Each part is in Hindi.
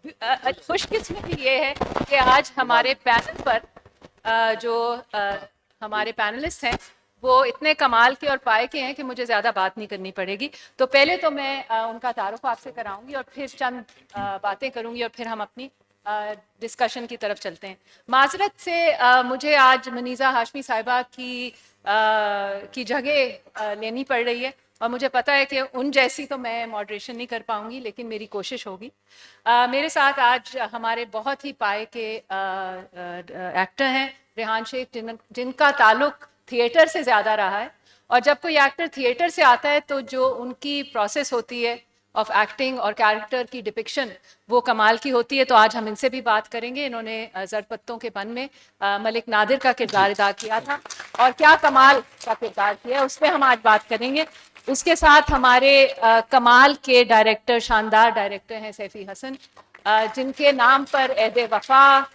खुशकिस्मती ये है कि आज हमारे पैनल पर जो हमारे पैनलिस्ट हैं वो इतने कमाल के और पाए के हैं कि मुझे ज़्यादा बात नहीं करनी पड़ेगी। तो पहले तो मैं उनका तारुफ आपसे कराऊंगी और फिर चंद बातें करूंगी और फिर हम अपनी डिस्कशन की तरफ चलते हैं। माजरत से मुझे आज मनीज़ा हाशमी साहिबा की जगह लेनी पड़ रही है और मुझे पता है कि उन जैसी तो मैं मॉडरेशन नहीं कर पाऊंगी, लेकिन मेरी कोशिश होगी। मेरे साथ आज हमारे बहुत ही पाए के एक्टर हैं रेहान शेख, जिनका ताल्लुक थिएटर से ज़्यादा रहा है। और जब कोई एक्टर थिएटर से आता है तो जो उनकी प्रोसेस होती है ऑफ एक्टिंग और कैरेक्टर की डिपिक्शन, वो कमाल की होती है। तो आज हम इनसे भी बात करेंगे। इन्होंने जर पत्तों के बन में मलिक नादिर का किरदार अदा किया था और क्या कमाल का किरदार किया, उस पर हम आज बात करेंगे। उसके साथ हमारे कमाल के डायरेक्टर, शानदार डायरेक्टर हैं सैफी हसन, जिनके नाम पर ऐदे वफा,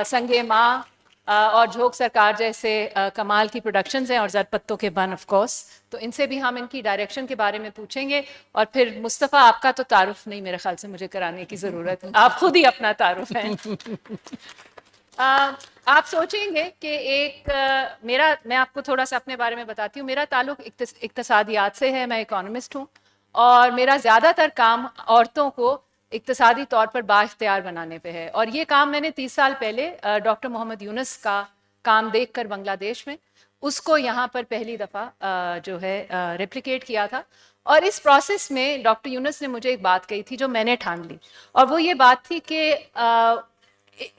संगे माँ और झोंक सरकार जैसे कमाल की प्रोडक्शंस हैं, और जर पत्तों के बन ऑफ कोर्स। तो इनसे भी हम इनकी डायरेक्शन के बारे में पूछेंगे। और फिर मुस्तफ़ा, आपका तो तारुफ नहीं मेरे ख्याल से मुझे कराने की ज़रूरत है, आप खुद ही अपना तारुफ हैं। आप सोचेंगे कि मैं आपको थोड़ा सा अपने बारे में बताती हूँ। मेरा ताल्लुक इक्तसादियात से है, मैं इकोनॉमिस्ट हूँ और मेरा ज़्यादातर काम औरतों को इक्तसादी तौर पर बाइख्तियार बनाने पे है। और ये काम मैंने 30 साल पहले डॉक्टर मोहम्मद यूनुस का काम देखकर बांग्लादेश में उसको यहाँ पर पहली दफ़ा जो है रेप्लिकेट किया था। और इस प्रोसेस में डॉक्टर यूनुस ने मुझे एक बात कही थी जो मैंने ठान ली, और वो ये बात थी कि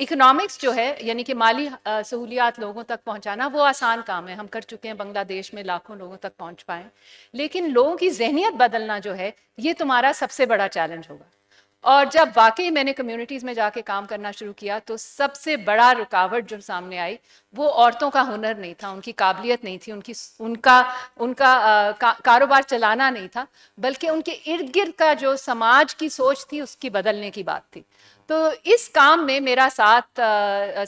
इकोनॉमिक्स जो है, यानी कि माली सहूलियात लोगों तक पहुंचाना, वो आसान काम है, हम कर चुके हैं, बांग्लादेश में लाखों लोगों तक पहुंच पाए। लेकिन लोगों की जहनियत बदलना जो है, ये तुम्हारा सबसे बड़ा चैलेंज होगा। और जब वाकई मैंने कम्युनिटीज़ में जाके काम करना शुरू किया तो सबसे बड़ा रुकावट जो सामने आई वो औरतों का हुनर नहीं था, उनकी काबिलियत नहीं थी, उनका उनका कारोबार चलाना नहीं था, बल्कि उनके इर्द गिर्द का जो समाज की सोच थी उसकी बदलने की बात थी। तो इस काम में मेरा साथ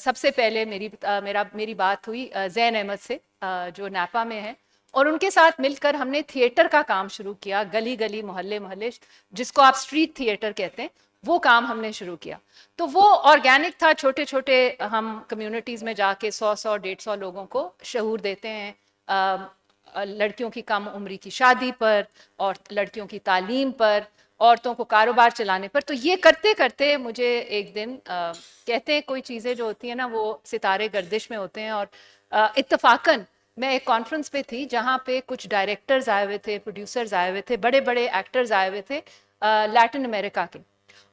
सबसे पहले मेरी बात हुई जैन अहमद से, जो नापा में है, और उनके साथ मिलकर हमने थिएटर का काम शुरू किया। गली गली, मोहल्ले मोहल्ले, जिसको आप स्ट्रीट थिएटर कहते हैं, वो काम हमने शुरू किया। तो वो ऑर्गेनिक था, छोटे छोटे हम कम्युनिटीज़ में जाके 100 150 लोगों को शऊर देते हैं, लड़कियों की कम उम्री की शादी पर, और लड़कियों की तालीम पर, औरतों को कारोबार चलाने पर। तो ये करते करते मुझे एक दिन कहते हैं कोई चीज़ें जो होती हैं ना, वो सितारे गर्दिश में होते हैं, और इत्तफाकन मैं एक कॉन्फ्रेंस पे थी जहाँ पे कुछ डायरेक्टर्स आए हुए थे, प्रोड्यूसर्स आए हुए थे, बड़े बड़े एक्टर्स आए हुए थे लैटिन अमेरिका के,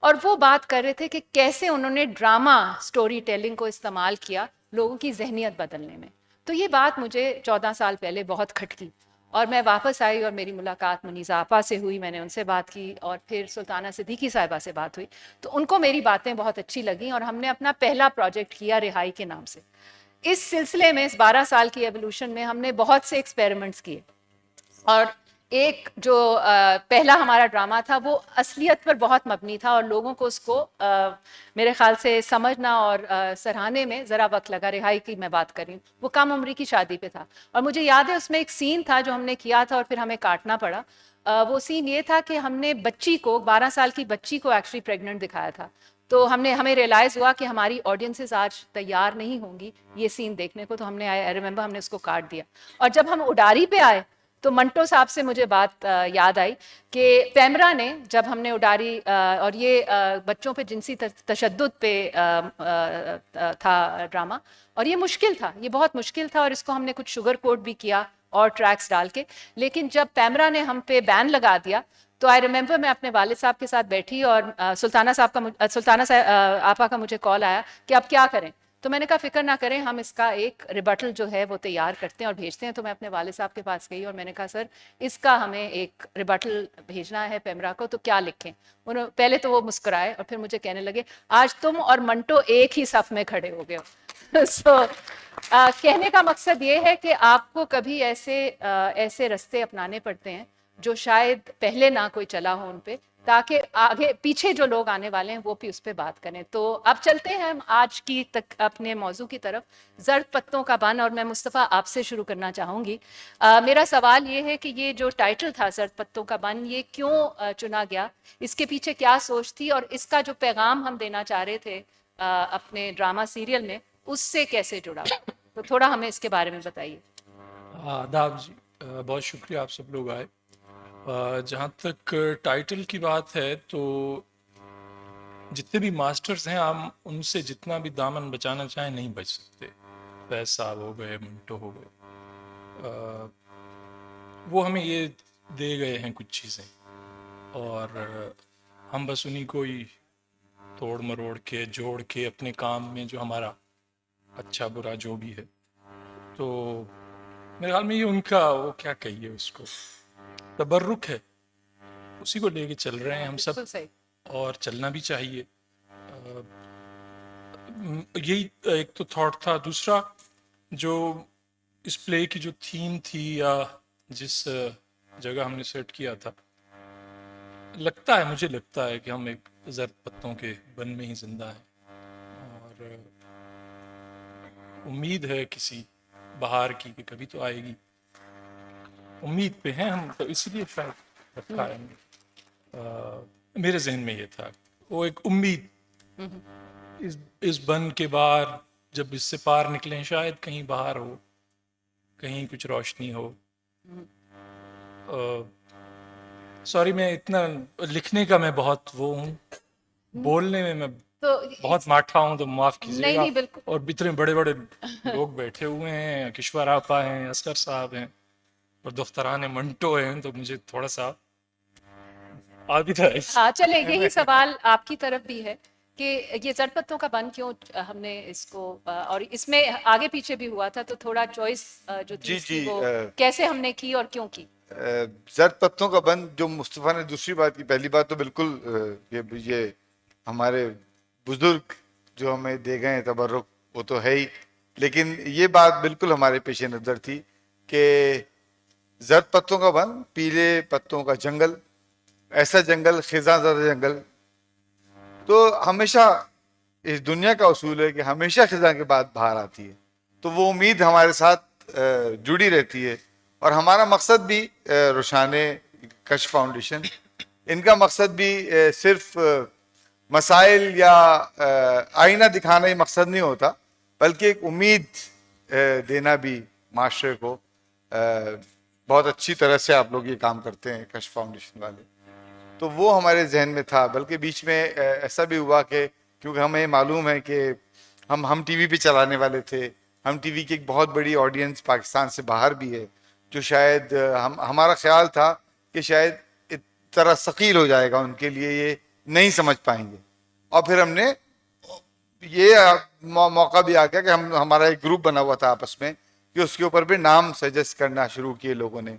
और वो बात कर रहे थे कि कैसे उन्होंने ड्रामा स्टोरी टेलिंग को इस्तेमाल किया लोगों की जहनियत बदलने में। तो ये बात मुझे 14 साल पहले बहुत खटकी, और मैं वापस आई और मेरी मुलाकात मुनीज़ा आपा से हुई, मैंने उनसे बात की, और फिर सुल्ताना सिद्दीकी साहिबा से बात हुई। तो उनको मेरी बातें बहुत अच्छी लगीं और हमने अपना पहला प्रोजेक्ट किया रिहाई के नाम से। इस सिलसिले में, इस 12 साल की एवोल्यूशन में, हमने बहुत से एक्सपेरिमेंट्स किए, और एक जो पहला हमारा ड्रामा था वो असलियत पर बहुत मबनी था, और लोगों को उसको मेरे ख्याल से समझना और सराहने में ज़रा वक्त लगा। रिहाई की मैं बात कर रही हूँ, वो कम उम्री की शादी पे था, और मुझे याद है उसमें एक सीन था जो हमने किया था और फिर हमें काटना पड़ा। वो सीन ये था कि हमने बच्ची को, 12 साल की बच्ची को एक्चुअली प्रेग्नेंट दिखाया था। तो हमें रियलाइज़ हुआ कि हमारी ऑडियंसेस आज तैयार नहीं होंगी ये सीन देखने को, तो आई रिमेंबर हमने उसको काट दिया। और जब हम उडारी पे आए तो मंटो साहब से मुझे बात याद आई कि पैमरा ने, जब हमने उडारी और ये बच्चों पे जिनसी तशद्दुद पे था ड्रामा, और ये मुश्किल था, ये बहुत मुश्किल था, और इसको हमने कुछ शुगर कोट भी किया और ट्रैक्स डाल के। लेकिन जब पैमरा ने हम पे बैन लगा दिया तो आई रिमेंबर मैं अपने वालिद साहब के साथ बैठी और सुल्ताना आपा का मुझे कॉल आया कि अब क्या करें। तो मैंने कहा फिक्र ना करें, हम इसका एक रिबटल जो है वो तैयार करते हैं और भेजते हैं। तो मैं अपने वालिद साहब के पास गई और मैंने कहा सर, इसका हमें एक रिबटल भेजना है पैमरा को, तो क्या लिखें। उन्होंने पहले तो वो मुस्कुराए और फिर मुझे कहने लगे, आज तुम और मंटो एक ही सफ में खड़े हो गए हो। कहने का मकसद ये है कि आपको कभी ऐसे रास्ते अपनाने पड़ते हैं जो शायद पहले ना कोई चला हो उन पे, ताकि आगे पीछे जो लोग आने वाले हैं वो भी उस पर बात करें। तो अब चलते हैं हम आज की तक अपने मौजू की तरफ, जर्द पत्तों का बन। और मैं मुस्तफ़ा आपसे शुरू करना चाहूँगी। मेरा सवाल ये है कि ये जो टाइटल था जर्द पत्तों का बन, ये क्यों चुना गया, इसके पीछे क्या सोच थी, और इसका जो पैगाम हम देना चाह रहे थे अपने ड्रामा सीरियल में, उससे कैसे जुड़ा? तो थोड़ा हमें इसके बारे में बताइए। आदाब जी, बहुत शुक्रिया आप सब लोग आए। जहाँ तक टाइटल की बात है तो जितने भी मास्टर्स हैं हम उनसे जितना भी दामन बचाना चाहें नहीं बच सकते। फैज साहब हो गए, मिंटो हो गए, वो हमें ये दे गए हैं कुछ चीज़ें, और हम बस उन्हीं को ही तोड़ मरोड़ के जोड़ के अपने काम में जो हमारा अच्छा बुरा जो भी है, तो मेरे ख्याल में ये उनका वो क्या कहिए उसको, तबर्रुक है, उसी को लेके चल रहे हैं हम सब, बिल्कुल सही। और चलना भी चाहिए। यही एक तो थॉट था। दूसरा, जो इस प्ले की जो थीम थी या जिस जगह हमने सेट किया था, लगता है, मुझे लगता है कि हम एक जर्द पत्तों के वन में ही जिंदा हैं, और उम्मीद है किसी बहार की कि कभी तो आएगी। उम्मीद पे हैं हम, तो इसलिए शायद रखा है हमने। मेरे जहन में ये था, वो एक उम्मीद, इस बन के बाहर जब इससे पार निकलें शायद कहीं बाहर हो, कहीं कुछ रोशनी हो। सॉरी, मैं इतना लिखने का मैं बहुत वो हूँ, बोलने में मैं तो बहुत माठा हूँ, तो माफ़ नहीं कीजिएगा। नहीं, बिल्कुल। और इतने बड़े बड़े लोग बैठे हुए हैं, किश्वर आपा हैं, असगर साहब हैं, और दुख्तरान मंटो हैं, तो मुझे थोड़ा सा आ भी रहा है हाँ, चले, यही इसमें। सवाल आपकी तरफ भी है कि ये जड़ पत्तों का बन क्यों हमने इसको और इसमें आगे पीछे भी हुआ था, तो थोड़ा चॉइस जो थी जी इसकी, जी वो कैसे हमने की और क्यों की? जर्द पत्तों का बंद, जो मुस्तफ़ा ने दूसरी बात की, पहली बात तो बिल्कुल ये हमारे बुजुर्ग जो हमें दे गए हैं तबर्रुक, वो तो है ही, लेकिन ये बात बिल्कुल हमारे पेश नज़र थी कि जर्द पत्तों का बंद, पीले पत्तों का जंगल, ऐसा जंगल, खिज़ां जंगल। तो हमेशा इस दुनिया का उसूल है कि हमेशा खिज़ां के बाद बहार आती है, तो वो उम्मीद हमारे साथ जुड़ी रहती है। और हमारा मकसद भी, रुशाने कश फाउंडेशन, इनका मकसद भी सिर्फ मसाइल या आईना दिखाना ही मकसद नहीं होता, बल्कि एक उम्मीद देना भी माशरे को। बहुत अच्छी तरह से आप लोग ये काम करते हैं कश फाउंडेशन वाले, तो वो हमारे जहन में था। बल्कि बीच में ऐसा भी हुआ कि क्योंकि हमें मालूम है कि हम टीवी पे चलाने वाले थे, हम टीवी की एक बहुत बड़ी ऑडियंस पाकिस्तान से बाहर भी है, जो शायद हमारा ख्याल था कि शायद इस तरह सकील हो जाएगा उनके लिए, ये नहीं समझ पाएंगे। और फिर हमने ये मौका भी आ गया कि हमारा एक ग्रुप बना हुआ था आपस में, कि उसके ऊपर भी नाम सजेस्ट करना शुरू किए लोगों ने।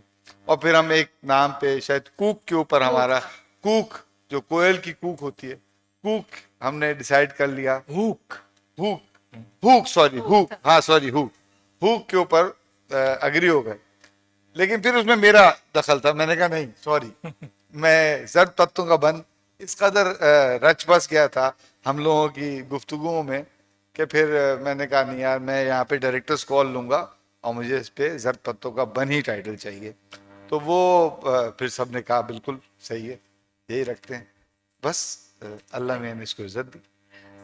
और फिर हम एक नाम पे, शायद कूक के ऊपर, हमारा कूक, जो कोयल की कूक होती है, कूक हमने डिसाइड कर लिया। Hook hook, hook sorry, hook, हाँ सॉरी, हुक, हुक के ऊपर अग्री हो गए। लेकिन फिर उसमें मेरा दखल था, मैंने कहा नहीं सॉरी, मैं जर्द पत्तों का बंद इस कदर रच बस गया था हम लोगों की गुफ्तगुओं में कि फिर मैंने कहा नहीं यार, मैं यहाँ पे डायरेक्टर्स कॉल लूंगा और मुझे इस पे जर्द पत्तों का बन ही टाइटल चाहिए। तो वो फिर सबने कहा बिल्कुल सही है, यही रखते हैं। बस अल्लाह ने इसको इज्जत दी।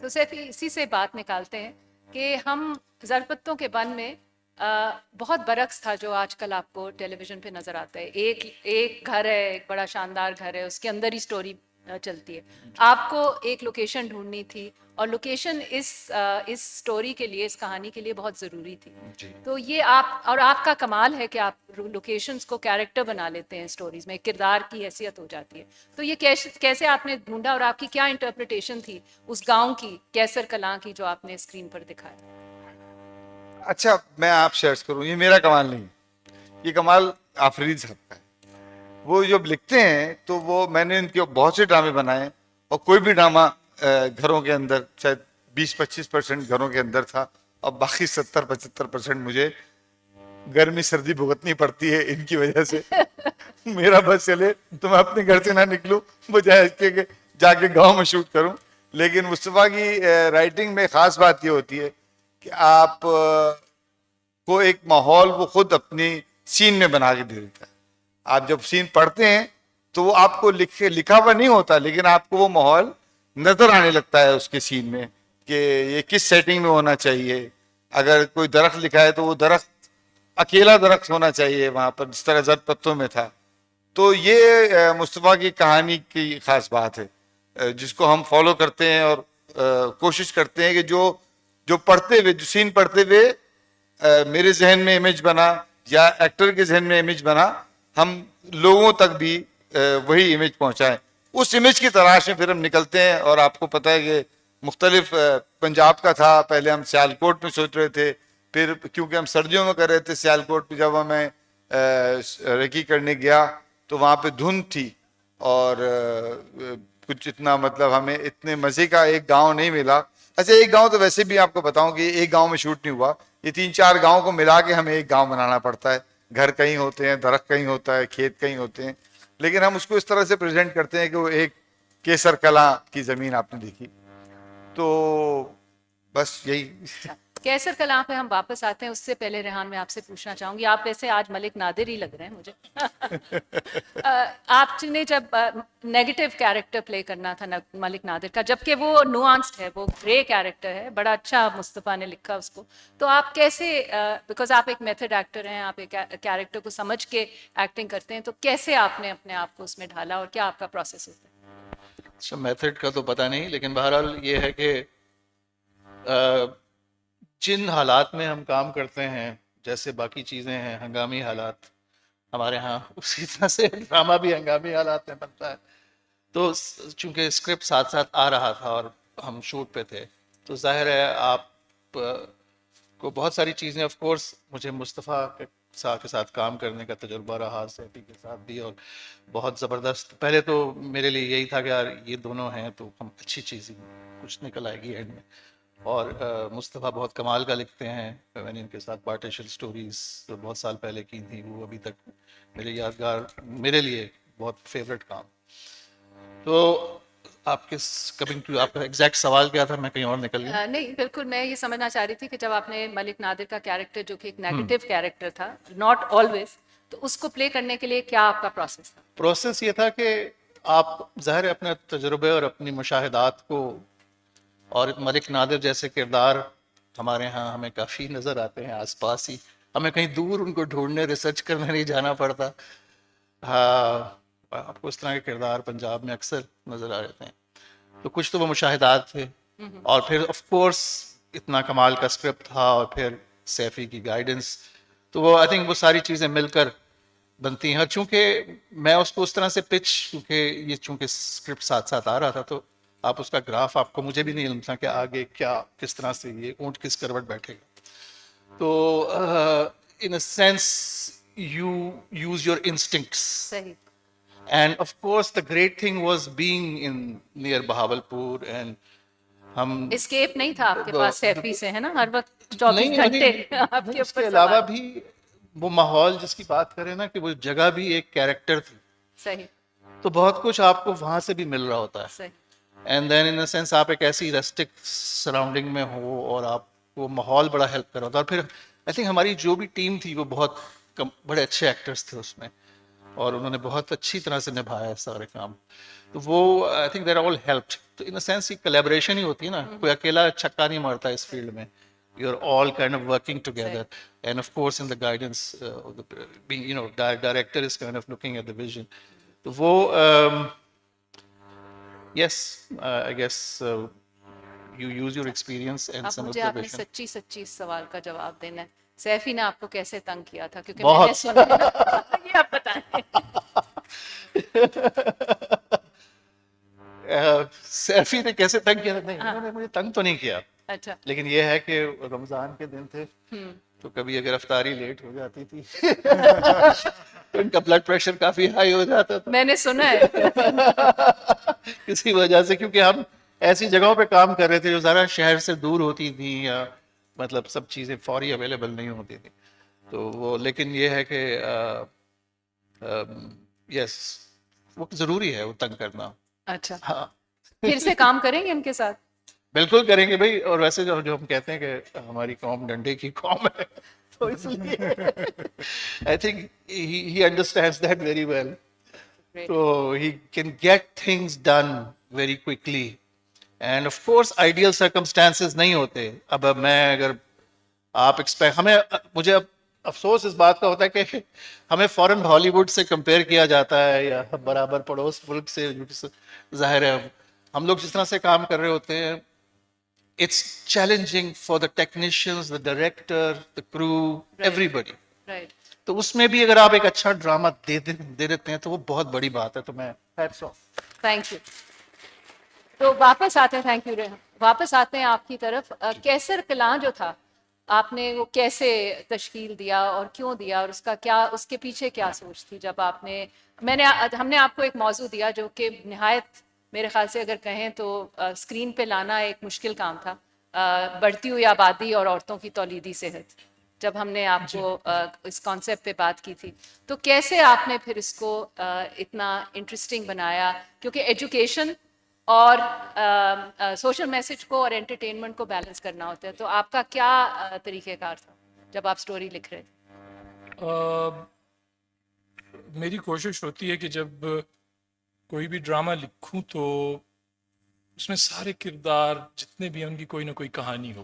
तो सिर्फ इसी से बात निकालते हैं कि हम जरपत्तों के बन में बहुत बरक्स था जो आजकल आपको टेलीविजन पे नजर आता है। एक एक घर है, एक बड़ा शानदार घर है, उसके अंदर ही स्टोरी चलती है। आपको एक लोकेशन ढूंढनी थी, और लोकेशन इस स्टोरी के लिए, इस कहानी के लिए बहुत ज़रूरी थी। जी। तो ये आप, और आपका कमाल है कि आप लोकेशंस को कैरेक्टर बना लेते हैं, स्टोरीज में किरदार की हैसियत हो जाती है। तो ये कैसे कैसे आपने ढूंढा, और आपकी क्या इंटरप्रिटेशन थी उस गांव की, कैसर कलां की, जो आपने स्क्रीन पर दिखाया? अच्छा, मैं आप शेयर करूं, ये मेरा कमाल नहीं, ये कमाल आफरीद साहब का है। वो जब लिखते हैं तो वो, मैंने इनके बहुत से ड्रामे बनाए, और कोई भी ड्रामा घरों के अंदर शायद 20-25% घरों के अंदर था, और बाकी 70-75% मुझे गर्मी सर्दी भुगतनी पड़ती है इनकी वजह से। मेरा बस चले तो मैं अपने घर से ना निकलूं, बजाय इसके कि जाके गांव में शूट करूं। लेकिन मुस्तफ़ा की राइटिंग में खास बात ये होती है कि आप को एक माहौल वो खुद अपनी सीन में बना के दे देता है। आप जब सीन पढ़ते हैं तो वो आपको लिखा हुआ नहीं होता, लेकिन आपको वो माहौल नजर आने लगता है उसके सीन में कि ये किस सेटिंग में होना चाहिए। अगर कोई दरख्त लिखा है तो वो दरख्त अकेला दरख्त होना चाहिए वहां पर, जिस तरह जद पत्तों में था। तो ये मुस्तफ़ा की कहानी की खास बात है, जिसको हम फॉलो करते हैं और कोशिश करते हैं कि जो जो पढ़ते हुए, जो सीन पढ़ते हुए मेरे जहन में इमेज बना या एक्टर के जहन में इमेज बना, हम लोगों तक भी वही इमेज पहुंचाएं। उस इमेज की तलाश में फिर हम निकलते हैं। और आपको पता है कि मुख्तलिफ पंजाब का था, पहले हम सियालकोट में सोच रहे थे, फिर क्योंकि हम सर्दियों में कर रहे थे सियालकोट में, जब मैं रेकी करने गया तो वहाँ पे धुंध थी और कुछ इतना मतलब हमें इतने मज़े का एक गांव नहीं मिला। अच्छा, एक गांव तो वैसे भी आपको बताऊं कि एक गांव में शूट नहीं हुआ, ये 3-4 गांव को मिला के हमें एक गांव बनाना पड़ता है। घर कहीं होते हैं, दरख्त कहीं होता है, खेत कहीं होते हैं, लेकिन हम उसको इस तरह से प्रेजेंट करते हैं कि वो एक केसर कला की ज़मीन आपने देखी। तो बस यही। कैसर कलाम पे हम वापस आते हैं, उससे पहले रेहान मैं आपसे पूछना चाहूंगी, आप वैसे आज मलिक नादिर ही लग रहे हैं मुझे। आपने जब नेगेटिव कैरेक्टर प्ले करना था मलिक नादिर का, जबकि वो नुआंस्ड है, वो ग्रे कैरेक्टर है, बड़ा अच्छा मुस्तफ़ा ने लिखा उसको, तो आप कैसे, बिकॉज आप एक मेथड एक्टर हैं, आप एक कैरेक्टर को समझ के एक्टिंग करते हैं, तो कैसे आपने अपने आप को उसमें ढाला और क्या आपका प्रोसेस होता है? अच्छा, मेथड का तो पता नहीं, लेकिन बहरहाल ये है कि जिन हालात में हम काम करते हैं, जैसे बाकी चीज़ें हैं हंगामी हालात हमारे यहाँ, उसी तरह से ड्रामा भी हंगामी हालात में बनता है। तो चूंकि स्क्रिप्ट साथ साथ आ रहा था और हम शूट पे थे, तो जाहिर है आप को बहुत सारी चीज़ें, ऑफ कोर्स मुझे मुस्तफ़ा के साथ काम करने का तजुर्बा रहा, सैफी के साथ भी, और बहुत ज़बरदस्त। पहले तो मेरे लिए यही था कि यार ये दोनों हैं तो हम अच्छी चीज़ कुछ निकल आएगी एंड में। और मुस्तफ़ा बहुत कमाल का लिखते हैं। मैंने इनके साथ पार्टिशन स्टोरीज़ जो बहुत साल पहले की थी, वो अभी तक मेरे यादगार, मेरे लिए बहुत फेवरेट काम। तो आपके कमिंग टू, आपका एग्जैक्ट सवाल क्या था, मैं कहीं और निकल गया। नहीं, बिल्कुल मैं ये समझना चाह रही थी कि जब आपने मलिक नादिर का कैरेक्टर, जो कि एक नेगेटिव कैरेक्टर था, नॉट ऑलवेज, तो उसको प्ले करने के लिए क्या आपका प्रोसेस था? प्रोसेस ये था कि आप ज़ाहिर है अपने तजुर्बे और अपनी मुशाहिदात को, और मलिक नादिर जैसे किरदार हमारे यहाँ हमें काफ़ी नज़र आते हैं आसपास ही, हमें कहीं दूर उनको ढूंढने, रिसर्च करने नहीं जाना पड़ता। हाँ, आपको इस तरह के किरदार पंजाब में अक्सर नज़र आ रहे हैं। तो कुछ तो वो मुशाहिदात थे, और फिर ऑफ कोर्स इतना कमाल का स्क्रिप्ट था, और फिर सैफी की गाइडेंस, तो वो आई थिंक वो सारी चीज़ें मिलकर बनती हैं। और चूँकि मैं उसको उस तरह से पिच, क्योंकि ये चूँकि स्क्रिप्ट साथ साथ आ रहा था, तो आप उसका ग्राफ, आपको, मुझे भी नहीं लगता कि आगे क्या, किस तरह से ये ऊँट किस करवट बैठेगा। तो in a sense you use your instincts. सही। And of course the great thing was being in near Bahawalpur, and हम एस्केप नहीं था आपके पास सैफी से, है ना, हर वक्त 24 नहीं, घंटे नहीं, आपके इसके ऊपर अलावा सवाल। भी वो माहौल जिसकी बात करें ना, कि वो जगह भी एक कैरेक्टर थी, सही तो बहुत कुछ आपको वहां से भी मिल रहा होता है। सही। And then in a sense आप एक ऐसी रस्टिक सराउंडिंग में हो, और आपको माहौल बड़ा हेल्प कर रहा था। और फिर आई थिंक हमारी जो भी टीम थी वो बहुत बड़े अच्छे एक्टर्स थे उसमें, और उन्होंने बहुत अच्छी तरह से निभाया सारे काम। तो वो I think there all helped. तो इन अ सेंस ये कोलैबोरेशन ही होती है ना, कोई अकेला छक्का नहीं मारता इस फील्ड में, you are all kind of working together, and of course in the guidance of the being, you know, director is kind of looking at the vision. तो वो yes, I guess you use your experience and अब some मुझे आपने observation. सच्ची सच्ची इस सवाल का जवाब देना है, सैफी ने आपको कैसे तंग किया था? क्योंकि बहुत। मैंने सुना है ना। ये आप बताएं। सैफी ने कैसे तंग किया? नहीं, उन्होंने मुझे तंग तो नहीं किया, अच्छा। लेकिन ये है कि रमजान के दिन थे, तो कभी अगर अफ्तारी लेट हो जाती थी तो इनका ब्लड प्रेशर काफी हाई हो जाता था मैंने सुना है। किसी वजह से, क्योंकि हम ऐसी जगहों पे काम कर रहे थे जो ज़रा शहर से दूर होती थी, या मतलब सब चीज़ें फौरी अवेलेबल नहीं होती थी। तो वो लेकिन ये है कि यस वो ज़रूरी है वो तंग करना। अच्छा, हाँ फिर से काम करेंगे इनके साथ? बिल्कुल करेंगे भाई। और वैसे जो जो हम कहते हैं कि हमारी कौम डंडे की कौम है तो इसलिए I think he understands that very well. Great. तो he can get things done very quickly and of course ideal circumstances नहीं होते। अब मैं अगर आप एक्सपेक्ट हमें मुझे अब अफसोस इस बात का होता है कि हमें फॉरेन हॉलीवुड से कंपेयर किया जाता है या बराबर पड़ोस मुल्क से। जाहिर है हम लोग जिस तरह से काम कर रहे होते हैं it's challenging for the technicians, the director, the crew, everybody. Right. तो उसमें भी अगर आप एक अच्छा ड्रामा दे देते हैं तो वो बहुत बड़ी बात है। तो मैं हैट्स ऑफ। Thank you. तो वापस आते हैं, थैंक यू रेहम, वापस आते हैं आपकी तरफ। कैसर कलां जो था, आपने वो कैसे तश्कील दिया और क्यों दिया, और उसका क्या, उसके पीछे क्या सोच थी जब आपने, हमने आपको एक मौजू दिया जो कि निहायत मेरे ख्याल से अगर कहें तो स्क्रीन पे लाना एक मुश्किल काम था, बढ़ती हुई आबादी और औरतों की तौलीदी सेहत। जब हमने आपको इस कॉन्सेप्ट पे बात की थी, तो कैसे आपने फिर इसको इतना इंटरेस्टिंग बनाया, क्योंकि एजुकेशन और सोशल मैसेज को और एंटरटेनमेंट को बैलेंस करना होता है। तो आपका क्या तरीक़ेकार था जब आप स्टोरी लिख रहे थे? मेरी कोशिश होती है कि जब कोई भी ड्रामा लिखूं तो उसमें सारे किरदार जितने भी हैं उनकी कोई ना कोई कहानी हो।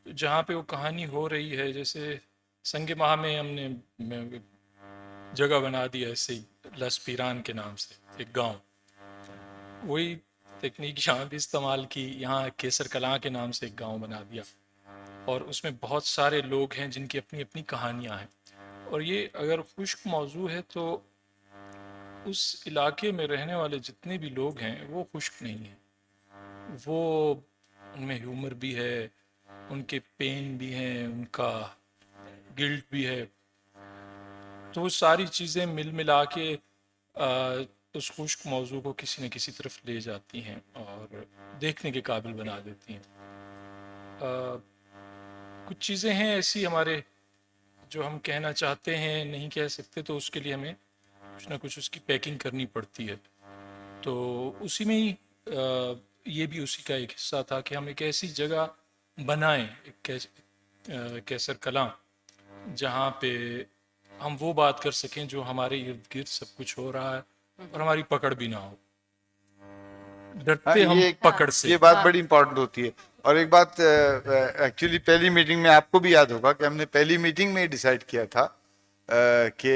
तो जहाँ पे वो कहानी हो रही है, जैसे संगे माह में हमने एक जगह बना दी ऐसे ही, लसपीरान के नाम से एक गांव। वही टेक्निक यहाँ भी इस्तेमाल की, यहाँ केसर कलां के नाम से एक गांव बना दिया, और उसमें बहुत सारे लोग हैं जिनकी अपनी अपनी कहानियाँ हैं। और ये अगर खुश्क मौजू है तो उस इलाके में रहने वाले जितने भी लोग हैं वो खुश्क नहीं हैं, वो उनमें ह्यूमर भी है, उनके पेन भी हैं, उनका गिल्ट भी है। तो वो सारी चीज़ें मिल मिला के उस खुश्क मौजू को किसी न किसी तरफ ले जाती हैं और देखने के काबिल बना देती हैं। कुछ चीज़ें हैं ऐसी हमारे जो हम कहना चाहते हैं नहीं कह सकते, तो उसके लिए हमें कुछ ना कुछ उसकी पैकिंग करनी पड़ती है। तो उसी में ही ये भी उसी का एक हिस्सा था कि हम एक ऐसी जगह बनाएं, एक कैसर कलां, जहाँ पे हम वो बात कर सकें जो हमारे इर्द गिर्द सब कुछ हो रहा है और हमारी पकड़ भी ना हो, डरते हम पकड़ से। ये बात बड़ी इंपॉर्टेंट होती है। और एक बात एक्चुअली पहली मीटिंग में आपको भी याद होगा कि हमने पहली मीटिंग में डिसाइड किया था कि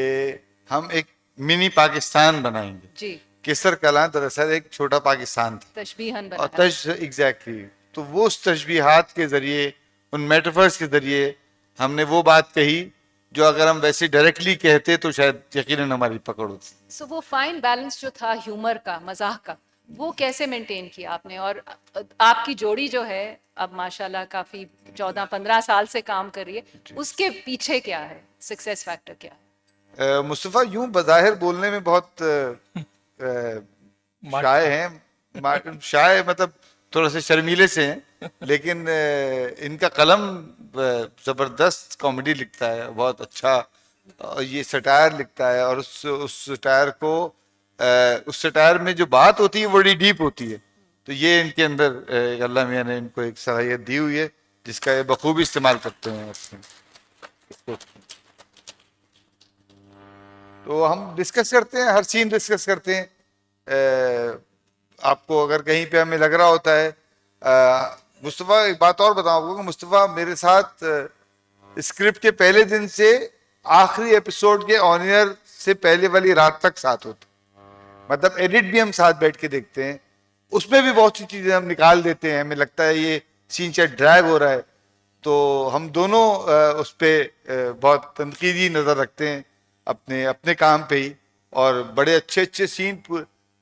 हम एक मिनी पाकिस्तान बनाएंगे। जी, केसर कलां दरअसल एक छोटा पाकिस्तान था। तशबीहन और बना। एग्जैक्टली, तो वो उस तशबीहात के जरिए, उन मेटाफर्स के जरिए हमने वो बात कही जो अगर हम वैसे डायरेक्टली कहते तो शायद यकीनन हमारी पकड़ होती। सो वो फाइन बैलेंस जो था ह्यूमर का, मजाक का, वो कैसे मेंटेन किया आपने? और आपकी जोड़ी जो है अब माशाल्लाह काफी 14-15 साल से काम कर रही है, उसके पीछे क्या है, सक्सेस फैक्टर क्या है? मुस्तफ़ा यूं बज़ाहिर बोलने में बहुत शाय हैं, शाय मतलब थोड़ा से शर्मीले से हैं, लेकिन इनका कलम जबरदस्त कॉमेडी लिखता है, बहुत अच्छा। और ये सटायर लिखता है, और उस सटायर को उस सटायर में जो बात होती है वो बड़ी डीप होती है। तो ये इनके अंदर अल्लाह मियां ने इनको एक सलाहियत दी हुई है जिसका ये बखूबी इस्तेमाल करते हैं इसको। तो हम डिस्कस करते हैं, हर सीन डिस्कस करते हैं। आपको अगर कहीं पे हमें लग रहा होता है, मुस्तफ़ा एक बात और बताऊँ कि मुस्तफ़ा मेरे साथ स्क्रिप्ट के पहले दिन से आखिरी एपिसोड के ऑन एयर से पहले वाली रात तक साथ होते, मतलब एडिट भी हम साथ बैठ के देखते हैं। उसमें भी बहुत सी चीजें हम निकाल देते हैं, हमें लगता है ये सीन शायद ड्रैग हो रहा है, तो हम दोनों उस पर बहुत तनकीदी नज़र रखते हैं अपने अपने काम पे ही। और बड़े अच्छे अच्छे सीन,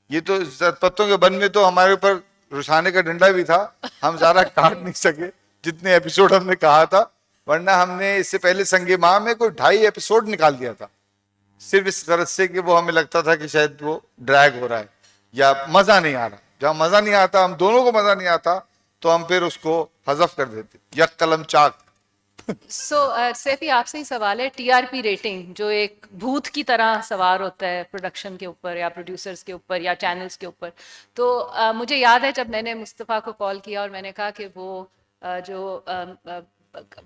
ये तो पत्तों के बन में तो हमारे ऊपर रुसाने का डंडा भी था, हम ज़्यादा काट नहीं सके जितने एपिसोड हमने कहा था, वरना हमने इससे पहले संगे माह में कोई 2.5 एपिसोड निकाल दिया था, सिर्फ इस गरज से कि वो हमें लगता था कि शायद वो ड्रैग हो रहा है या मज़ा नहीं आ रहा। जहाँ मज़ा नहीं आता, हम दोनों को मज़ा नहीं आता, तो हम फिर उसको हज़फ कर देते, यक कलम चाक। सैफी आपसे ही सवाल है, टीआरपी रेटिंग जो एक भूत की तरह सवार होता है प्रोडक्शन के ऊपर या प्रोड्यूसर्स के ऊपर या चैनल्स के ऊपर, तो मुझे याद है जब मैंने मुस्तफ़ा को कॉल किया और मैंने कहा कि वो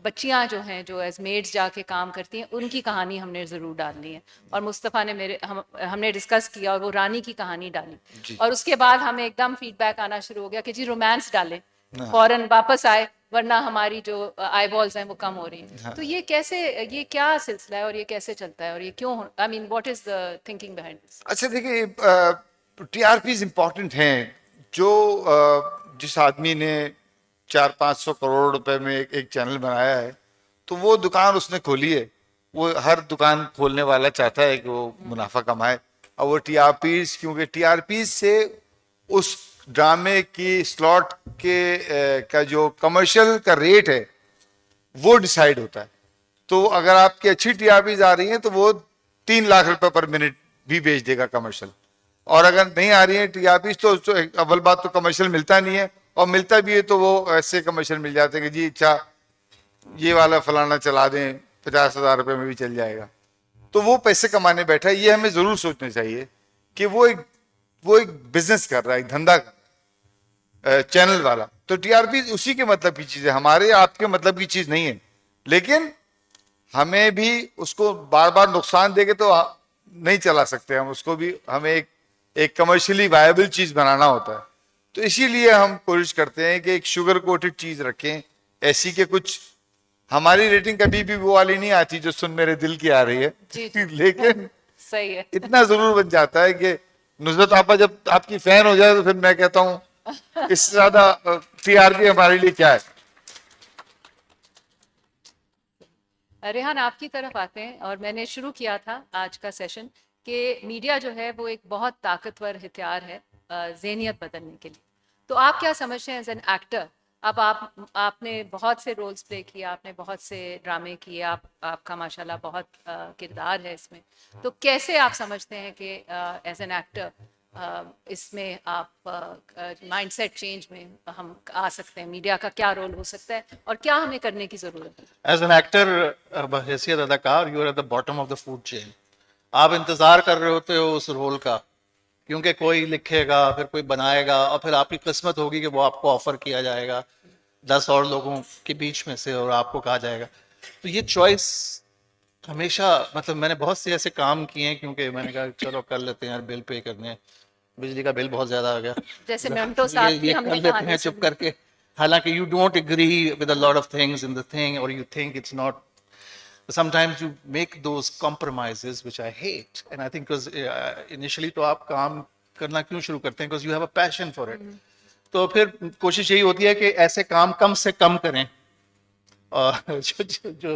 बच्चियां जो हैं जो एज मेड्स जाके काम करती हैं उनकी कहानी हमने ज़रूर डालनी है, और मुस्तफ़ा ने हमने डिस्कस किया और वो रानी की कहानी डाली, और उसके बाद हमें एकदम फीडबैक आना शुरू हो गया कि जी रोमांस डालें, फौरन वापस आए वरना हमारी जो आई बॉल्स हैं वो कम हो रही हैं। तो ये कैसे, ये क्या सिलसिला है और ये कैसे चलता है और ये क्यों, I mean what is the thinking behind this? अच्छा देखिए, टीआरपीज इम्पोर्टेंट हैं। जो जिस आदमी ने 400-500 करोड़ रुपए में एक चैनल बनाया है, तो वो दुकान उसने खोली है। वो हर दुकान खोलने वाला चाहता है कि वो मुनाफा कमाए, और वो टीआरपीज, क्योंकि टीआरपीज से उस ड्रामे की स्लॉट के का जो कमर्शियल का रेट है वो डिसाइड होता है। तो अगर आपकी अच्छी टीआरपीज आ रही हैं तो वो 3 लाख रुपए पर मिनट भी बेच देगा कमर्शियल, और अगर नहीं आ रही है टीआरपीज तो अव्वल बात तो कमर्शियल मिलता नहीं है, और मिलता भी है तो वो ऐसे कमर्शियल मिल जाते हैं कि जी अच्छा ये वाला फलाना चला दें, 50,000 रुपए में भी चल जाएगा। तो वो पैसे कमाने बैठा है। ये हमें जरूर सोचना चाहिए कि वो एक बिजनेस कर रहा है, एक धंधा कर रहा है चैनल वाला। तो टीआरपी उसी के मतलब की चीज है, हमारे आपके मतलब की चीज नहीं है। लेकिन हमें भी उसको बार बार नुकसान देके तो नहीं चला सकते हम उसको भी, हमें एक कमर्शियली वायबल चीज बनाना होता है। तो इसीलिए हम कोशिश करते हैं कि एक शुगर कोटेड चीज रखें, ऐसी के कुछ हमारी रेटिंग कभी भी वो वाली नहीं आती जो सुन मेरे दिल की आ रही है। जी, जी। लेकिन सही है। इतना जरूर बन जाता है कि नुसरत आपा जब आपकी फैन हो जाए तो फिर मैं कहता हूँ इससे ज्यादा टीआरपी हमारे लिए क्या है। रेहान आपकी तरफ आते हैं, और मैंने शुरू किया था आज का सेशन कि मीडिया जो है वो एक बहुत ताकतवर हथियार है ज़हनियत बदलने के लिए। तो आप क्या समझते हैं एज एन एक्टर? अब आपने बहुत से रोल्स प्ले किए, आपने बहुत से ड्रामे किए, आपका माशाल्लाह बहुत किरदार है इसमें। तो कैसे आप समझते हैं कि एज एन एक्टर इसमें आप माइंडसेट चेंज में हम आ सकते हैं? मीडिया का क्या रोल हो सकता है और क्या हमें करने की ज़रूरत है? एज एन एक्टर, बहैसियत अदाकार, you are at the bottom of the food chain. आप इंतजार कर रहे होते हो उस रोल का, क्योंकि कोई लिखेगा, फिर कोई बनाएगा, और फिर आपकी किस्मत होगी कि वो आपको ऑफर किया जाएगा 10 और लोगों के बीच में से, और आपको कहा जाएगा। तो ये चॉइस हमेशा, मतलब मैंने बहुत से ऐसे काम किए हैं, क्योंकि मैंने कहा चलो कर लेते हैं यार, बिल पे करने हैं, बिजली का बिल बहुत ज्यादा आ गया, जैसे मिंटो साहब की ये हमने कर लेते कहानी हैं चुप सुनी। करके। हालांकि you don't agree with a lot of things in the thing, और you think it's not, sometimes you make those compromises which I hate, and I think because initially तो आप काम करना क्यों शुरू करते हैं, because you have a passion for it। तो फिर कोशिश यही होती है कि ऐसे काम कम से कम करें, और जो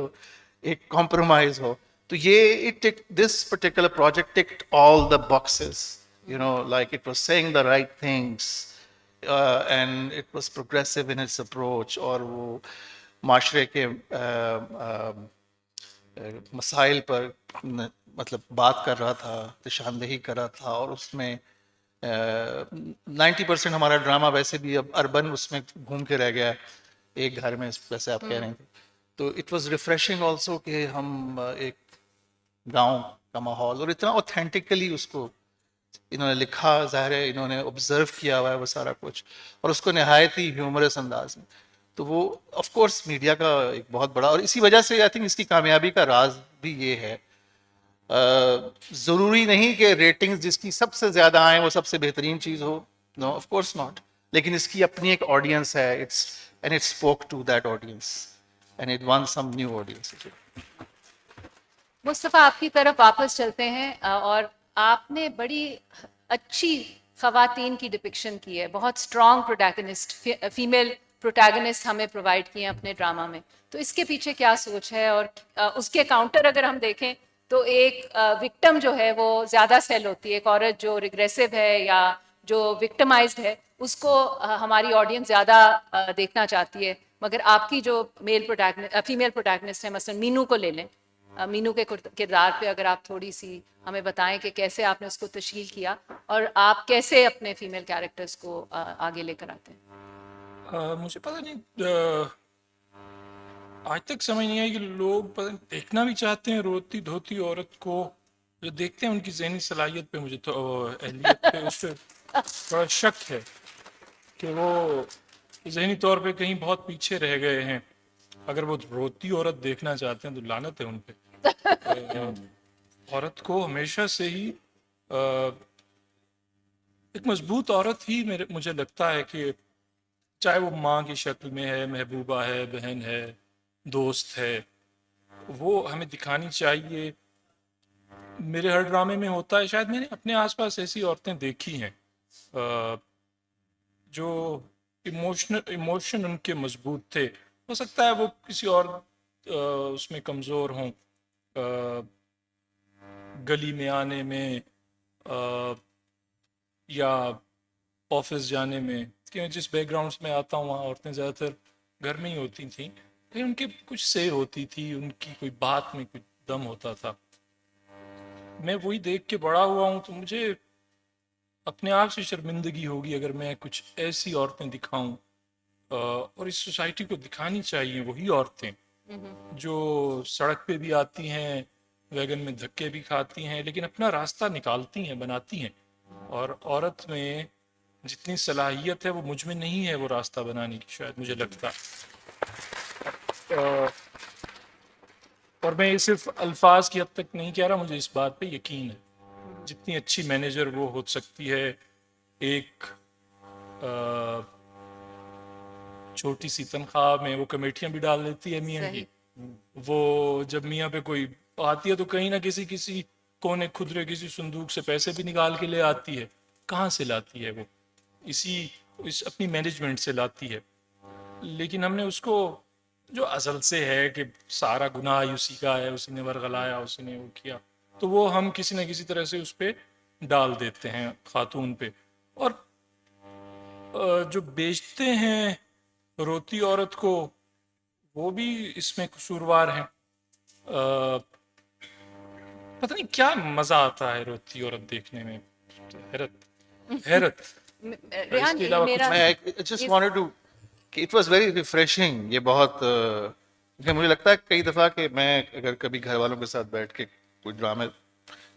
एक कॉम्प्रोमाइज हो। तो ये this particular project ticked all the boxes, you know, like it was saying the right things, and it was progressive in its approach, और वो माशरे के मसाइल पर मतलब बात कर रहा था, निशानदेही कर रहा था, और उसमें 90% हमारा ड्रामा वैसे भी अब अर्बन उसमें घूम के रह गया, एक घर में, जैसे आप कह रहे थे। तो इट वाज रिफ्रेशिंग ऑल्सो कि हम एक गांव का माहौल, और इतना ऑथेंटिकली उसको इन्होंने लिखा, ज़ाहिर है इन्होंने ऑब्जर्व किया हुआ है वो सारा कुछ, और उसको नहायत ही ह्यूमरस अंदाज में। तो वो ऑफ कोर्स मीडिया का एक बहुत बड़ा, और इसी वजह से आई थिंक इसकी कामयाबी का राज भी ये है। ज़रूरी नहीं कि रेटिंग्स जिसकी सबसे ज़्यादा आए वो सबसे बेहतरीन चीज़ हो, नो ऑफ कोर्स नॉट, लेकिन इसकी अपनी एक ऑडियंस है, and it spoke to that audience, and it won some new audience. Mustafa आपकी तरफ वापस चलते हैं, और आपने बड़ी अच्छी ख़वातीन की डिपिक्शन की है, बहुत स्ट्रॉन्ग प्रोटैगनिस्ट, फीमेल प्रोटैगनिस्ट हमें प्रोवाइड किए हैं अपने ड्रामा में। तो इसके पीछे क्या सोच है? और उसके काउंटर अगर हम देखें तो एक विक्टिम जो है वो ज़्यादा सेल होती है, एक औरत जो रिग्रेसिव है या जो विक्टिमाइज्ड है उसको हमारी ऑडियंस ज़्यादा देखना चाहती है। मगर आपकी जो फीमेल प्रोटैगनिस्ट है, मसलन मीनू को ले लें, मीनू के किरदार पे अगर आप थोड़ी सी हमें बताएं कि कैसे आपने उसको तश्कील किया और आप कैसे अपने फीमेल कैरेक्टर्स को आगे लेकर आते हैं। मुझे पता नहीं, आज तक समझ नहीं आई कि लोग देखना भी चाहते हैं रोती धोती औरत को, जो देखते हैं उनकी ज़हनी सलाहियत पे, मुझे तो अहलियत पे, उस पर थोड़ा शक है कि वो ज़हनी तौर पे कहीं बहुत पीछे रह गए हैं। अगर वो रोती औरत देखना चाहते हैं तो लानत है उन पे। औरत को हमेशा से ही एक मजबूत औरत ही मुझे लगता है कि चाहे वो माँ की शक्ल में है, महबूबा है, बहन है, दोस्त है, वो हमें दिखानी चाहिए। मेरे हर ड्रामे में होता है, शायद मैंने अपने आसपास ऐसी औरतें देखी हैं जो इमोशन उनके मजबूत थे। हो सकता है वो किसी और उसमें कमज़ोर हों, गली में आने में, अ, या ऑफिस जाने में, क्योंकि जिस बैकग्राउंड में आता हूँ वहाँ औरतें ज़्यादातर घर में ही होती थी, लेकिन उनके कुछ से होती थी, उनकी कोई बात में कुछ दम होता था। मैं वही देख के बड़ा हुआ हूँ, तो मुझे अपने आप से शर्मिंदगी होगी अगर मैं कुछ ऐसी औरतें दिखाऊं। और इस सोसाइटी को दिखानी चाहिए वही औरतें जो सड़क पे भी आती हैं, वैगन में धक्के भी खाती हैं, लेकिन अपना रास्ता निकालती हैं, बनाती हैं। और औरत में जितनी सलाहियत है वो मुझ में नहीं है, वो रास्ता बनाने की, शायद मुझे लगता है। और मैं ये सिर्फ अल्फाज की हद तक नहीं कह रहा, मुझे इस बात पे यकीन है। जितनी अच्छी मैनेजर वो हो सकती है, एक अ, छोटी सी तनख्वाह में वो कमेटियां भी डाल देती है मियाँ की। वो जब मियाँ पे कोई आती है तो कहीं ना किसी कोने खुदरे किसी संदूक से पैसे भी निकाल के ले आती है। कहाँ से लाती है वो? इसी इस अपनी मैनेजमेंट से लाती है। लेकिन हमने उसको, जो असल से है कि सारा गुनाह ही उसी का है, उसी ने वरगलाया, उसी ने वो किया, तो वो हम किसी न किसी तरह से उस पर डाल देते हैं, खातून पे। और जो बेचते हैं रोती औरत को, वो भी इसमें कसूरवार हैं। पता नहीं क्या मजा आता है रोती औरत देखने में, हैरत हैरत। रेहान, इसके अलावा कुछ मेरा नहीं। मैं जस्ट वांटेड टू कि इट वाज वेरी रिफ्रेशिंग। ये बहुत कि मुझे लगता है कई दफ़ा कि मैं अगर कभी घर वालों के साथ बैठ के कोई ड्रामे,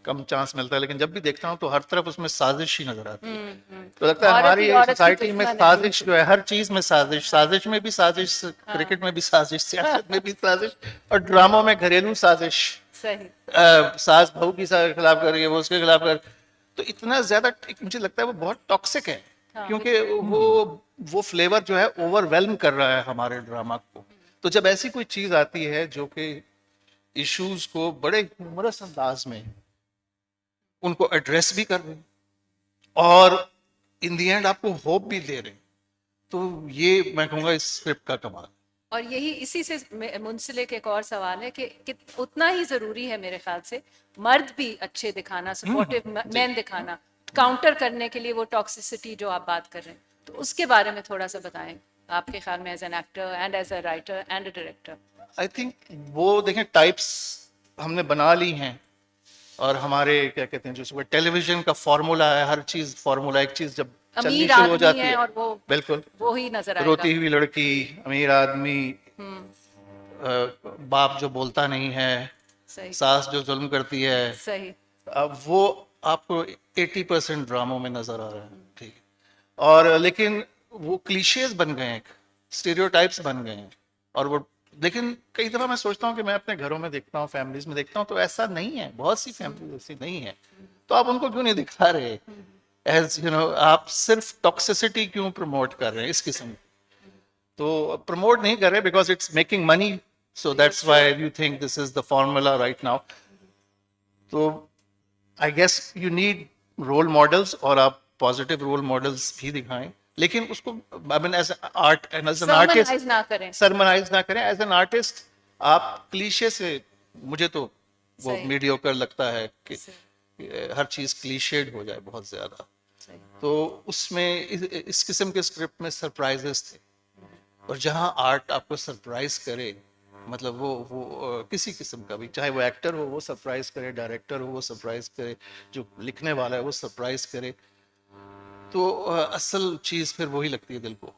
कम चांस मिलता है, लेकिन जब भी देखता हूँ तो हर तरफ उसमें साजिश ही नजर आती है। तो लगता है औरत ही हमारी औरत की सोसाइटी में दुश्मन है। साजिश जो है, हर चीज में साजिश, साजिश में भी साजिश, क्रिकेट में भी साजिश, सियासत में भी साजिश, और ड्रामों में घरेलू साजिश। सही। सास बहू की खिलाफ कर रही है, वो उसके खिलाफ कर, तो इतना ज्यादा मुझे लगता है वो बहुत टॉक्सिक है। क्योंकि वो फ्लेवर जो है ओवरवेलम कर रहा है हमारे ड्रामा को। तो जब ऐसी कोई चीज आती है जो कि इश्यूज को बड़े ह्यूमरस अंदाज में उनको एड्रेस भी कर रहे हैं और इन दी एंड आपको होप भी दे रहे हैं, तो ये मैं कहूँगा इस स्क्रिप्ट का कमाल। और यही इसी से मुंसलिक एक और सवाल है कि उतना ही जरूरी है मेरे ख्याल से मर्द भी अच्छे दिखाना, सपोर्टिव मैन दिखाना, काउंटर करने के लिए वो टॉक्सिसिटी जो आप बात कर रहे हैं। तो उसके बारे में थोड़ा सा बताएं, आपके ख्याल में as an actor and as a writer and a director. I think वो देखें टाइप्स हमने बना ली हैं, और हमारे क्या कहते हैं जो सुबह टेलीविजन का फॉर्मूला है, हर चीज फॉर्मूला, एक चीज जब चलनी अमीर शुरू हो आदमी जाती है है, और वो बिल्कुल ही नजर आएगा। रोती हुई लड़की, अमीर आदमी, बाप जो बोलता नहीं है, सही। सास जो जुल्म करती है, सही। अब वो आपको 80% ड्रामों में नजर आ रहा है। ठीक है, और लेकिन वो क्लीशेज बन गए हैं, स्टीरियोटाइप्स बन गए हैं। और वो, लेकिन कई दफा मैं सोचता हूँ कि मैं अपने घरों में देखता हूँ, फैमिलीज में देखता हूँ, तो ऐसा नहीं है, बहुत सी फैमिलीज ऐसी नहीं है। तो आप उनको क्यों नहीं दिखा रहे? एज यू नो, आप सिर्फ टॉक्सिसिटी क्यों प्रमोट कर रहे हैं इस किस्म की? तो प्रमोट नहीं कर रहे because it's making money, so that's why you think this is the formula right now. तो I guess you need role models, और आप पॉजिटिव रोल मॉडल्स भी दिखाएं, लेकिन उसको I mean as art and as an artist sermonise ना करें। सरमनाइज ना करें। एज एन आर्टिस्ट आप क्लीशे से, मुझे तो वो सही। मीडियोकर लगता है कि सही। हर चीज क्लीशेड हो जाए बहुत ज्यादा। सही। तो उसमें इस किस्म के स्क्रिप्ट में सरप्राइजेस थे, और जहां आर्ट आपको सरप्राइज करे, मतलब वो किसी किस्म का भी, चाहे वो एक्टर हो वो सरप्राइज करे, डायरेक्टर हो वो सरप्राइज करे, जो लिखने वाला है वो सरप्राइज करे, तो असल चीज फिर वही लगती है दिल को।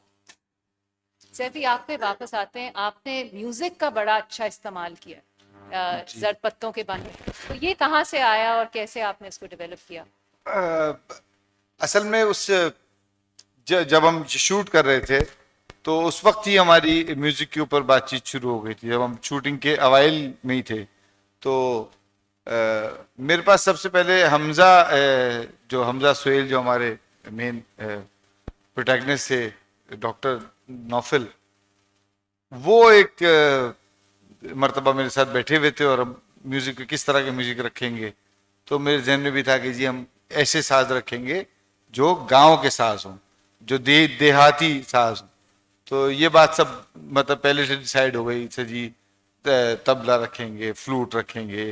सैफी, आप पे वापस आते हैं। आपने म्यूजिक का बड़ा अच्छा इस्तेमाल किया जड़ पत्तों के बारे में, तो ये कहाँ से आया और कैसे आपने इसको डेवलप किया? असल में जब हम शूट कर रहे थे तो उस वक्त ही हमारी म्यूजिक के ऊपर बातचीत शुरू हो गई थी, जब हम शूटिंग के अवाइल में ही थे। तो मेरे पास सबसे पहले जो हमजा सोहेल, जो हमारे मेन प्रोटैगनिस्ट थे, डॉक्टर नौफिल, वो एक मर्तबा मेरे साथ बैठे हुए थे और हम म्यूजिक, किस तरह के म्यूजिक रखेंगे। तो मेरे जहन में भी था कि जी हम ऐसे साज रखेंगे जो गांव के साज हों, जो देहाती साज हों। तो ये बात सब मतलब पहले से डिसाइड हो गई से जी, तबला रखेंगे, फ्लूट रखेंगे,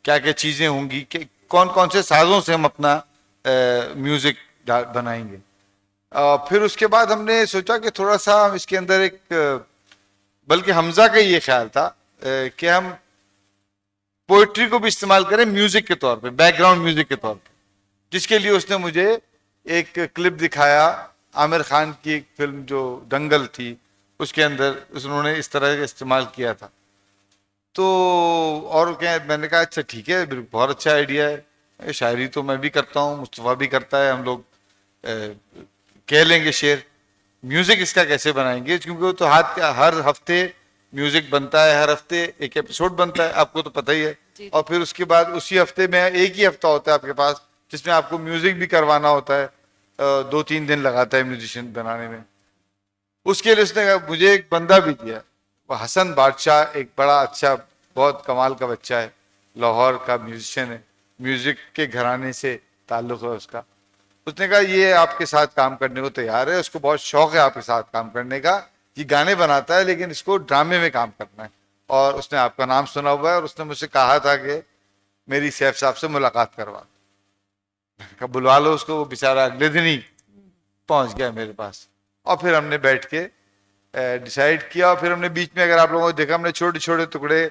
क्या क्या चीज़ें होंगी, कि कौन कौन से साजों से हम अपना म्यूजिक बनाएंगे। फिर उसके बाद हमने सोचा कि थोड़ा सा हम इसके अंदर बल्कि हमजा का ये ख्याल था कि हम पोइट्री को भी इस्तेमाल करें म्यूजिक के तौर पे, बैकग्राउंड म्यूजिक के तौर पे, जिसके लिए उसने मुझे एक क्लिप दिखाया। आमिर खान की एक फिल्म जो दंगल थी, उसके अंदर उन्होंने इस तरह का इस्तेमाल किया था। तो और क्या, मैंने कहा अच्छा ठीक है, बहुत अच्छा आइडिया है, शायरी तो मैं भी करता हूँ, मुस्तफ़ा भी करता है, हम लोग कह लेंगे शेर, म्यूजिक इसका कैसे बनाएंगे, क्योंकि वो तो हर हफ्ते म्यूजिक बनता है, हर हफ्ते एक एपिसोड बनता है, आपको तो पता ही है। और फिर उसके बाद उसी हफ्ते में एक ही हफ्ता होता है आपके पास जिसमें आपको म्यूजिक भी करवाना होता है, 2-3 दिन लगाता है म्यूजिशियन बनाने में। उसके लिए उसने मुझे एक बंदा भी दिया, वो हसन बादशाह, एक बड़ा अच्छा बहुत कमाल का बच्चा है, लाहौर का म्यूजिशियन है, म्यूजिक के घराने से ताल्लुक है उसका। उसने कहा ये आपके साथ काम करने को तैयार है, उसको बहुत शौक है आपके साथ काम करने का, ये गाने बनाता है लेकिन इसको ड्रामे में काम करना है, और उसने आपका नाम सुना हुआ है और उसने मुझसे कहा था कि मेरी सैफ साहब से मुलाकात करवा। बुलवा लो उसको। वो बेचारा अगले दिन ही पहुंच गया मेरे पास, और फिर हमने बैठ के डिसाइड किया। और फिर हमने बीच में, अगर आप लोगों ने देखा, हमने छोटे छोटे टुकड़े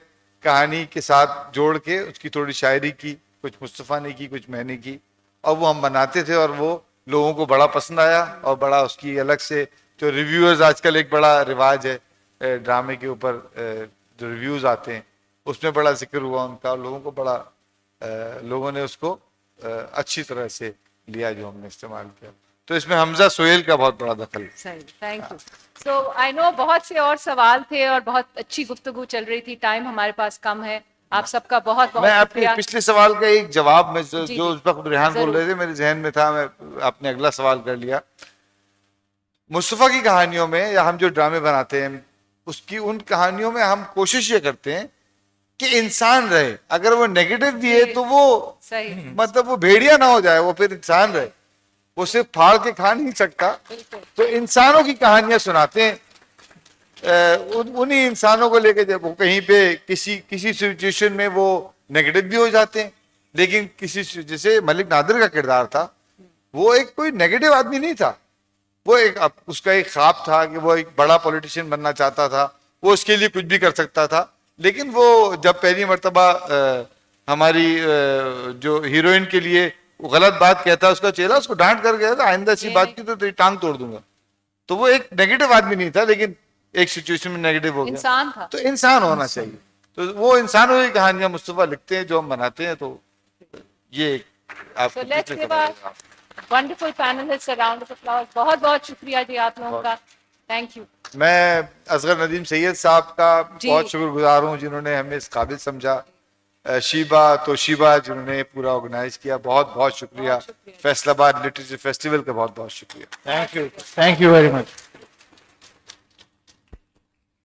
कहानी के साथ जोड़ के उसकी थोड़ी शायरी की, कुछ मुस्तफ़ा ने की, कुछ मैंने की, और वो हम बनाते थे, और वो लोगों को बड़ा पसंद आया। और बड़ा उसकी अलग से जो रिव्यूअर्स, आजकल एक बड़ा रिवाज है ड्रामे के ऊपर जो रिव्यूज आते हैं, उसमें बड़ा जिक्र हुआ उनका, और लोगों को बड़ा लोगों ने उसको अच्छी तरह से लिया जो हमने इस्तेमाल किया। तो इसमें हमजा सोहेल का बहुत बड़ा दखल है। सही, thank you. So I know बहुत से और सवाल थे और बहुत अच्छी गुफ्तगू चल रही थी, टाइम हमारे पास कम है। आप सबका बहुत बहुत मैं आपके शुक्रिया। पिछले सवाल का एक जवाब में जो जी, उस वक्त रेहान बोल जरूर। रहे थे, मेरे जहन में था, मैं आपने अगला सवाल कर लिया। मुस्तफ़ा की कहानियों में, या हम जो ड्रामे बनाते हैं उसकी, उन कहानियों में हम कोशिश ये करते हैं कि इंसान रहे। अगर वो नेगेटिव भी है तो वो सही, मतलब वो भेड़िया ना हो जाए, वो फिर इंसान रहे, वो सिर्फ फाड़ के खा नहीं सकता। बिल्कुल। तो इंसानों की कहानियां सुनाते हैं, उन्हीं इंसानों को लेके, जब वो कहीं पे किसी सिचुएशन में वो नेगेटिव भी हो जाते हैं, लेकिन जैसे मलिक नादिर का किरदार था, वो एक कोई नेगेटिव आदमी नहीं था, वो उसका एक ख्वाब था कि वो एक बड़ा पॉलिटिशियन बनना चाहता था, वो उसके लिए कुछ भी कर सकता था। लेकिन वो जब पहली मर्तबा हमारी जो हीरोइन के लिए वो गलत बात कहता, उसका चेहरा उसको डांट कर गया था, आइंदा ऐसी बात की तो तेरी टांग तोड़ दूंगा। तो वो एक नेगेटिव आदमी नहीं था, लेकिन एक सिचुएशन में नेगेटिव हो गया, इंसान था। तो इंसान होना चाहिए। तो वो इंसानों की कहानियां मुस्तफ़ा लिखते हैं जो हम बनाते हैं। तो ये So let's give a wonderful panelists a round of applause. बहुत बहुत शुक्रिया जी आप लोगों का, थैंक यू। मैं असगर नदीम सैयद साहब का जी। बहुत शुक्रगुजार हूँ जिन्होंने हमें इस काबिल समझा। शीबा तोशीबा जिन्होंने पूरा ऑर्गेनाइज किया, बहुत बहुत शुक्रिया। फैसलाबाद लिटरेचर फेस्टिवल का बहुत बहुत शुक्रिया। Thank you very much.